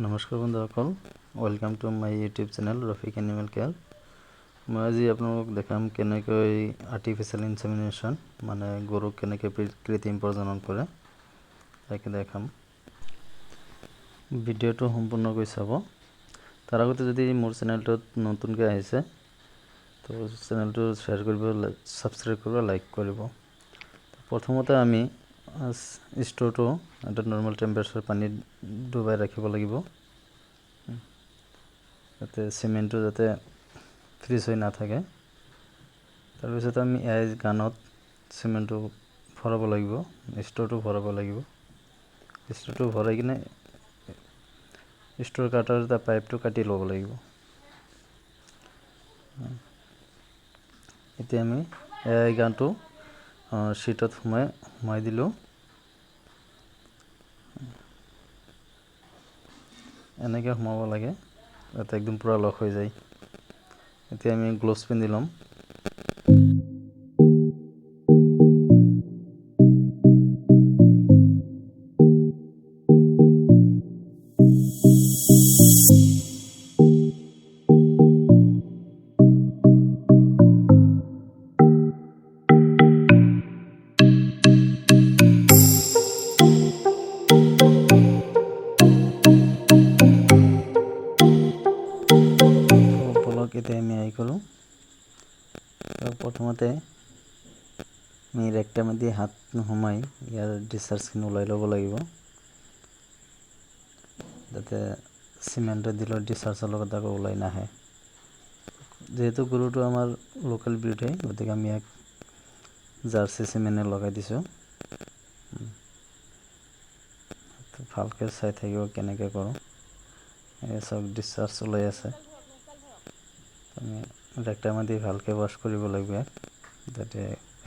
নমস্কাৰ বন্ধুসকল, welcome to my YouTube channel Rafiq animal care. মই আজি আপোনালোকক দেখাম কেনেকৈ আৰ্টিফিচিয়েল ইনসেমিনেশ্যন মানে গৰুক কেনেকৈ কৃত্ৰিম প্ৰজনন কৰে তাকে দেখাম। ভিডিঅ'টো সম্পূৰ্ণকৈ চাব। তাৰ আগতে যদি মোৰ চেনেলটোত নতুনকৈ আহিছে তো চেনেলটো শ্বেয়াৰ কৰিব, ছাবস্ক্ৰাইব কৰিব, লাইক কৰিব। প্ৰথমতে আমি ষ্ট'ৰটো এটা নৰ্মেল টেম্পাৰেচাৰ পানীত ডুবাই ৰাখিব লাগিব, যাতে চিমেণ্টটো যাতে ফ্ৰিজ হৈ নাথাকে। তাৰপিছত আমি এই গানত চিমেণ্টটো ভৰাব লাগিব, ষ্ট'ৰটো ভৰাব লাগিব। ষ্ট'ৰটো ভৰাই কিনে ষ্ট'ৰ কাটাৰ এটা পাইপটো কাটি ল'ব লাগিব। এতিয়া আমি এই গানটো শীটত সোমাই দিলোঁ। এনেকৈ সোমাব লাগে যাতে একদম পুৰা লক হৈ যায়। এতিয়া আমি গ্লোভছ পিন্ধি ল'ম। এতিয়া আমি আহি গ'লোঁ। প্ৰথমতে আমি ৰেক্টামেদি হাত সোমাই ইয়াৰ ডিছচাৰ্জখিনি ওলাই ল'ব লাগিব, যাতে চিমেণ্টত দিলে ডিছচাৰ্জৰ লগত আকৌ ওলাই নাহে। যিহেতু গৰুটো আমাৰ লোকেল ব্ৰিড হয়, গতিকে আমি ইয়াক জাৰ্চি চিমেণ্টে লগাই দিছোঁ। ভালকৈ চাই থাকিব কেনেকৈ কৰোঁ। এই চব ডিছচাৰ্জ ওলাই আছে। আমি ৰেক্টামেদি ভালকৈ ৱাছ কৰিব লাগিব ইয়াক, যাতে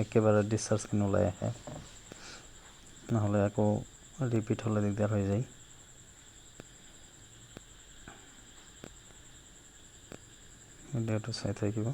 একেবাৰে ডিছচাৰ্জখিনি ওলাই আহে, নহ'লে আকৌ ৰিপিট হ'লে দিগদাৰ হৈ যায়। ভিডিঅ'টো চাই থাকিব।